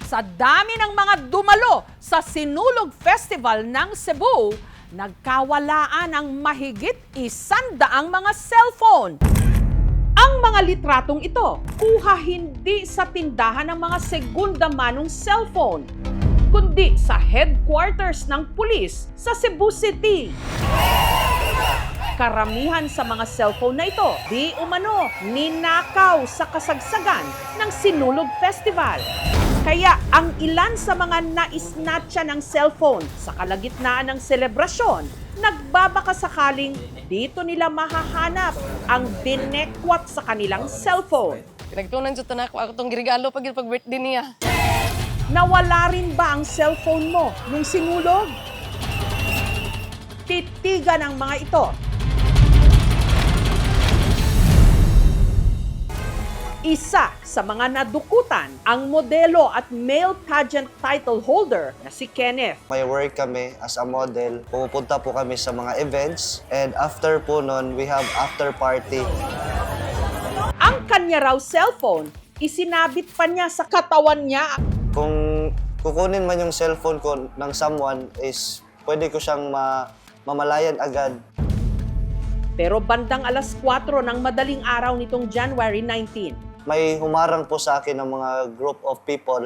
Sa dami ng mga dumalo sa Sinulog Festival ng Cebu, nagkawalaan ang mahigit 100 mga cellphone. Ang mga litratong ito, kuha hindi sa tindahan ng mga segunda manong cellphone, kundi sa headquarters ng pulis sa Cebu City. Karamihan sa mga cellphone na ito, di umano, ninakaw sa kasagsagan ng Sinulog Festival. Kaya ang ilan sa mga naisnatcha ng cellphone sa kalagitnaan ng selebrasyon, nagbabaka sakaling dito nila mahahanap ang dinekwat sa kanilang cellphone. Pinagtunan sa tanak ako itong girigalo pag birthday niya. Nawala rin ba ang cellphone mo nung sinulog? Titigan ang mga ito. Isa sa mga nadukutan ang modelo at male pageant title holder na si Kenneth. May work kami as a model. Pumupunta po kami sa mga events and after po nun, we have after party. Ang kanya raw cellphone, isinabit pa niya sa katawan niya. Kung kukunin man yung cellphone ko ng someone is pwede ko siyang mamalayan agad. Pero bandang alas 4 ng madaling araw nitong January 19, May humarang po sa akin ng mga group of people.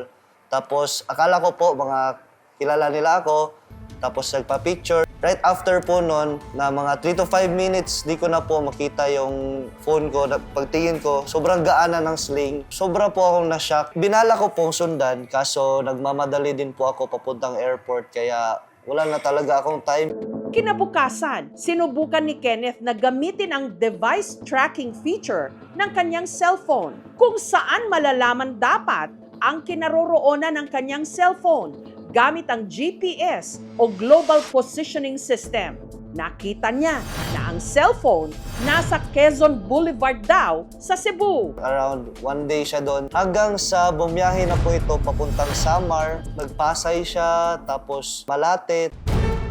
Tapos akala ko po mga kilala nila ako. Tapos nagpa-picture. Right after po nun, na mga 3 to 5 minutes, di ko na po makita yung phone ko. Pagtingin ko, sobrang gaan na ng sling. Sobra po akong na-shock. Binala ko pong sundan, kaso nagmamadali din po ako papuntang airport. Kaya wala na talaga akong time. kinabukasan, sinubukan ni Kenneth na gamitin ang device tracking feature ng kanyang cellphone kung saan malalaman dapat ang kinaroroonan ng kanyang cellphone gamit ang GPS o Global Positioning System. Nakita niya na ang cellphone nasa Quezon Boulevard daw sa Cebu. Around one day siya doon. Hanggang sa bumiyahe na po ito papuntang Samar. Nagpasay siya, tapos Malate.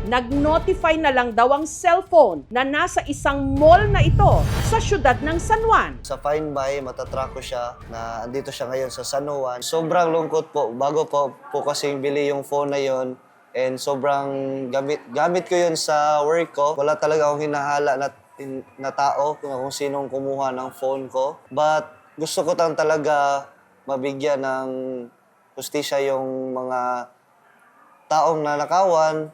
Nag-notify na lang daw ang cellphone na nasa isang mall na ito sa syudad ng San Juan. Sa Find By, matatrack ko siya na andito siya ngayon sa San Juan. Sobrang lungkot po. Bago po kasing bili yung phone na yon. And sobrang gamit ko yun sa work ko. Wala talaga akong hinahala na tao kung sinong kumuha ng phone ko. But gusto ko talaga mabigyan ng hustisya yung mga taong nanakawan.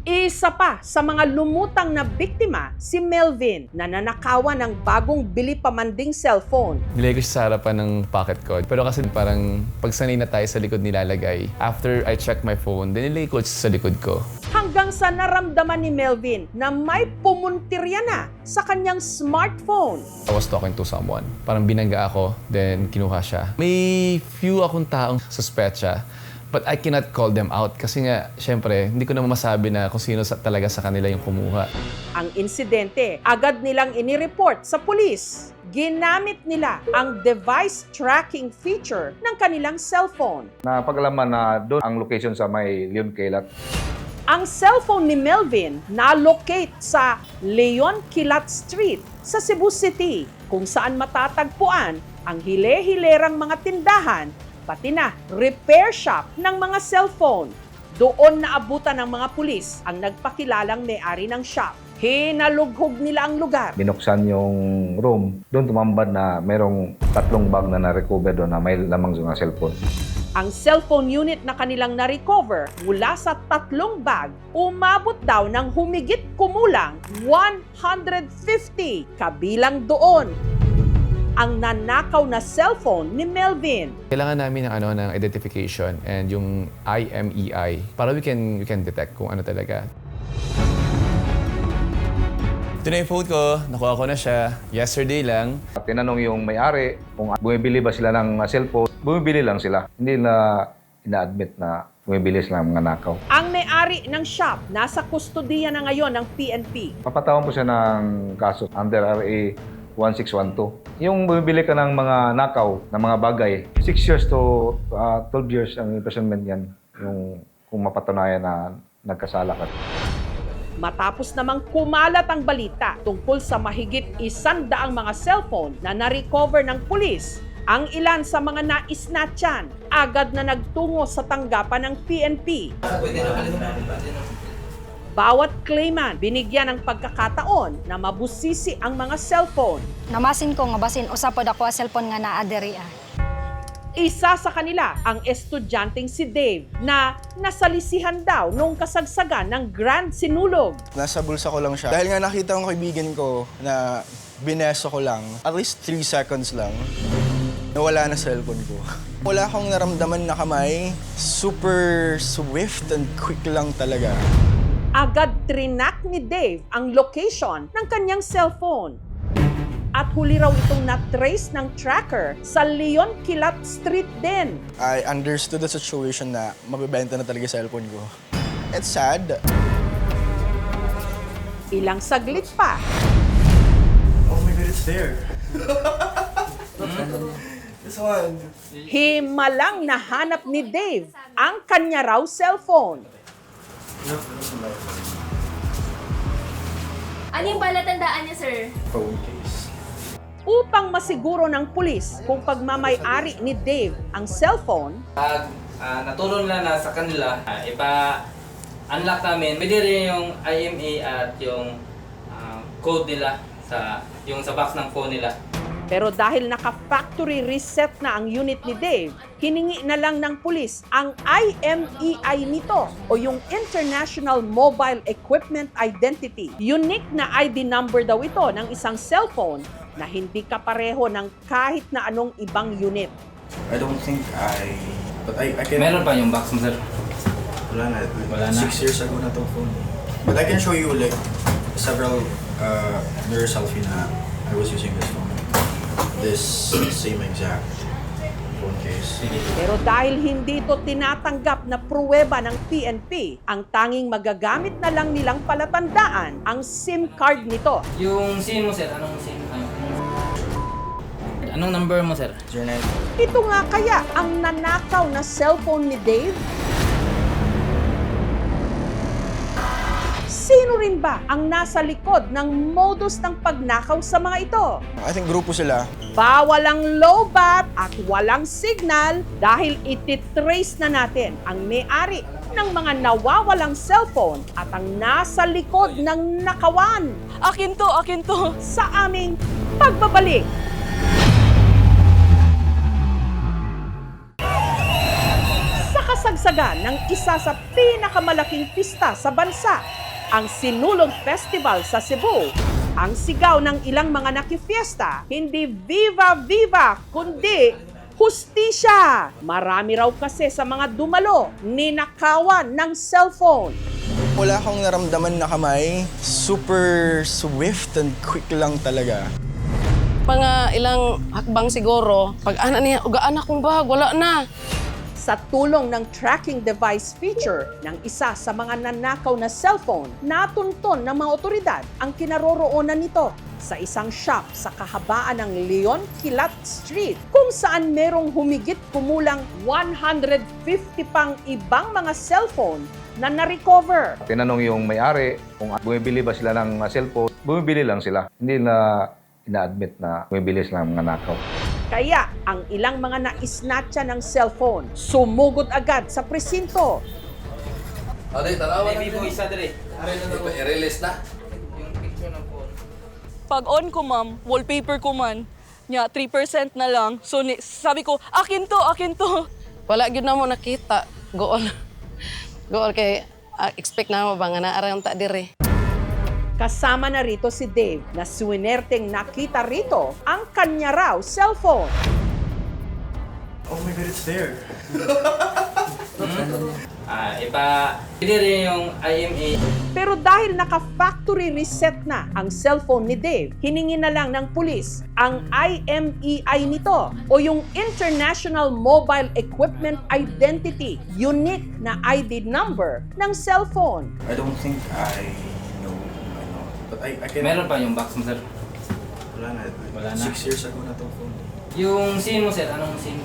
Isa pa sa mga lumutang na biktima, si Melvin, na nanakawan ng bagong bili pamanding cellphone. Nilagay ko siya sa harapan ng pocket ko. Pero kasi parang pagsanay na tayo sa likod nilalagay. After I check my phone, then nilagay ko sa likod ko. Hanggang sa naramdaman ni Melvin na may pumuntirya na sa kanyang smartphone. I was talking to someone. Parang binangga ako, then kinuha siya. May few akong taong suspecha. But I cannot call them out kasi nga, syempre, hindi ko naman masabi na kung sino talaga sa kanila yung kumuha. Ang insidente, agad nilang inireport sa pulis. Ginamit nila ang device tracking feature ng kanilang cellphone. Napagalaman na doon ang location sa may Leon Kilat. Ang cellphone ni Melvin na-locate sa Leon Kilat Street sa Cebu City, kung saan matatagpuan ang hile-hilerang mga tindahan pati na repair shop ng mga cellphone. Doon naabutan ng mga pulis ang nagpakilalang may-ari ng shop. Hinalughog nila ang lugar. Binuksan yung room. Doon tumambad na merong 3 bag na na-recover doon na may lamang mga cellphone. Ang cellphone unit na kanilang na-recover mula sa 3 bag, umabot daw ng humigit kumulang 150, kabilang doon ang nanakaw na cellphone ni Melvin. Kailangan namin ng identification and yung IMEI para we can detect kung ano talaga. Ito na yung phone ko. Nakuha ko na siya. Yesterday lang. Tinanong yung may-ari kung bumibili ba sila ng cellphone. Bumibili lang sila. Hindi na ina-admit na bumibili sila ng mga nakaw. Ang may-ari ng shop nasa kustodiya na ngayon ng PNP. Papatawan po siya ng kaso under RA 1612. Yung bumibili ka ng mga nakaw, ng mga bagay, 6 years to 12 years ang imprisonment yan. Yung kung mapatunayan na nagkasala ka. Matapos namang kumalat ang balita tungkol sa mahigit 100 mga cellphone na na-recover ng pulis, Ang ilan sa mga naisnatchan agad na nagtungo sa tanggapan ng PNP. Bawat claimant binigyan ng pagkakataon na mabusisi ang mga cellphone. Namasin ko nga basin usa pod ako a cellphone nga naa diri. Isa sa kanila ang estudyanteng si Dave na nasalisihan daw nung kasagsagan ng Grand Sinulog. Nasa bulsa ko lang siya. Dahil nga nakita ng kaibigan ko na bineso ko lang, at least 3 seconds lang, nawala na cellphone ko. Wala akong naramdaman na kamay. Super swift and quick lang talaga. Agad trinak ni Dave ang location ng kanyang cellphone. At huli raw itong na-trace ng tracker sa Leon Kilat Street din. I understood the situation na mabibenta na talaga yung cellphone ko. It's sad. Ilang saglit pa, Oh my God, it's there. This one. himalang nahanap ni Dave ang kanya raw cellphone. Ano yung palatandaan niya, sir? Phone case. Upang masiguro ng pulis kung pagmamay-ari ni Dave ang cellphone, Pag natulong na sa kanila, ipa-unlock namin, pwede rin yung IMA at yung code nila sa box ng phone nila. pero dahil naka-factory reset na ang unit ni Dave, hiningi na lang ng pulis ang IMEI nito o yung International Mobile Equipment Identity. Unique na ID number daw ito ng isang cellphone na hindi kapareho ng kahit na anong ibang unit. I don't think but I can... Meron pa yung box mo, sir? Wala na. Wala na. 6 years ago na tong phone. But I can show you like several mirror selfie na I was using this phone. This same exact phone case. Pero dahil hindi ito tinatanggap na pruweba ng PNP, ang tanging magagamit na lang nilang palatandaan ang SIM card nito. Yung SIM mo, sir, anong SIM? Anong number mo, sir? 09. Ito nga kaya ang nanakaw na cellphone ni Dave? Sino rin ba ang nasa likod ng modus ng pagnakaw sa mga ito? I think grupo sila. Bawal ang lowbat at walang signal dahil ititrace na natin ang may-ari ng mga nawawalang cellphone at ang nasa likod ng nakawan Akin to. sa aming pagbabalik. Sa kasagsagan ng isa sa pinakamalaking pista sa bansa, ang Sinulog Festival sa Cebu, ang sigaw ng ilang mga nakifiesta, hindi viva viva, kundi hustisya. Marami raw kasi sa mga dumalo, ninakawan ng cellphone. Wala akong naramdaman na kamay. Super swift and quick lang talaga. Mga ilang hakbang siguro, pag ana niya, ugaan akong bag, wala na. Sa tulong ng tracking device feature ng isa sa mga nanakaw na cellphone, natunton ng mga otoridad ang kinaroroonan nito sa isang shop sa kahabaan ng Leon Kilat Street kung saan merong humigit kumulang 150 pang ibang mga cellphone na na-recover. Tinanong yung may-ari kung bumibili ba sila ng cellphone. Bumibili lang sila. Hindi na ina-admit na bumibili sila ng mga nakaw. Kaya ang ilang mga naisnatcha ng cellphone sumugod agad sa presinto. Maybe po isa dire. I-release na. Yung picture ng phone. Pag on ko, ma'am, wallpaper ko man, nya 3% na lang. So sabi ko, akin to. Wala gyud na mo nakita. Gool. Gool kay expect na mo ba nga naarang ta dire. Kasama na rito si Dave na swinerteng nakita rito ang kanya raw cellphone. Oh my God, it's there. Pwede rin yung IMA. Pero dahil naka-factory reset na ang cellphone ni Dave, hiningi na lang ng pulis ang IMEI nito o yung International Mobile Equipment Identity, unique na ID number ng cellphone. I don't think I know. But I can... Meron pa yung box mo, sir? Wala na. Wala na. 6 years ago na tong phone. Yung SIM mo, sir, anong SIM?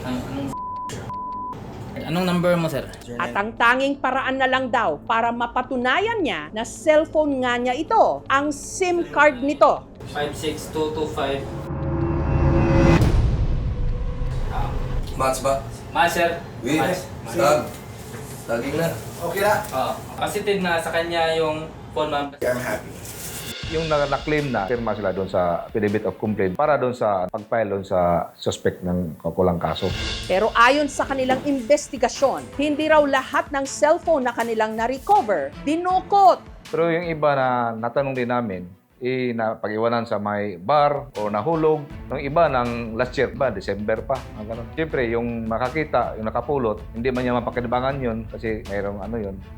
Anong number mo, sir? At ang tanging paraan na lang daw para mapatunayan niya na cellphone nga niya ito, ang SIM card nito. 56225. Match ba? Master. Wait, stop. Taging na. Okay na. Positive na sa kanya yung phone, ma'am. I'm happy. Yung na-claim na, firma sila doon sa affidavit of complaint para doon sa pag-file doon sa suspect ng kulang kaso. Pero ayon sa kanilang investigasyon, hindi raw lahat ng cellphone na kanilang na-recover dinukot. Pero yung iba na natanong din namin, na pag-iwanan sa may bar o nahulog. Yung iba ng last year ba, December pa. Ganun. Siyempre, yung makakita, yung nakapulot, hindi man niya mapakinabangan yun kasi mayroong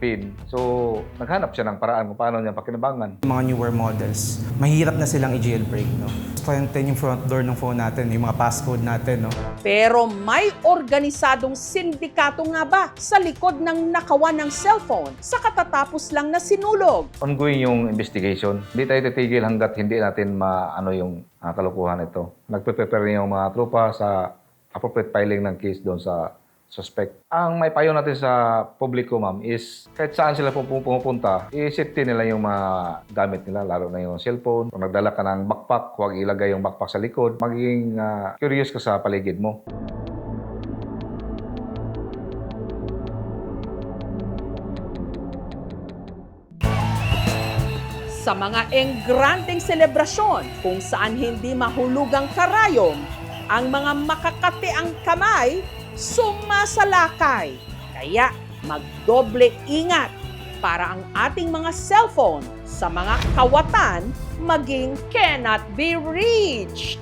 PIN. So, naghanap siya ng paraan kung paano niya pakinabangan. Mga newer models, mahirap na silang i-jailbreak, no? Strengthen yung front door ng phone natin, yung mga passcode natin, no? Pero may organisadong sindikato nga ba sa likod ng nakawan ng cellphone sa katatapos lang na sinulog? Ongoing yung investigation. Hindi tayo titigil hanggat hindi natin maano yung kalokohan ito. Nagpe-prepare yung mga tropa sa appropriate filing ng case doon sa suspect. Ang may payo natin sa publiko, ma'am, is kahit saan sila pumupunta, i-safety nila yung mga gamit nila, lalo na yung cellphone. Kung nagdala ka ng backpack, huwag ilagay yung backpack sa likod. Magiging curious ka sa paligid mo. Sa mga engrandeng selebrasyon kung saan hindi mahulugang karayom, ang mga makakatiang kamay sumasalakay. Kaya magdoble ingat para ang ating mga cellphone sa mga kawatan maging cannot be reached.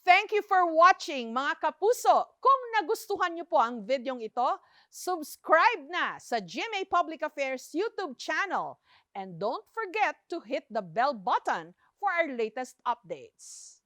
Thank you for watching, mga kapuso. Kung nagustuhan niyo po ang videong ito, subscribe na sa GMA Public Affairs YouTube channel. And don't forget to hit the bell button for our latest updates.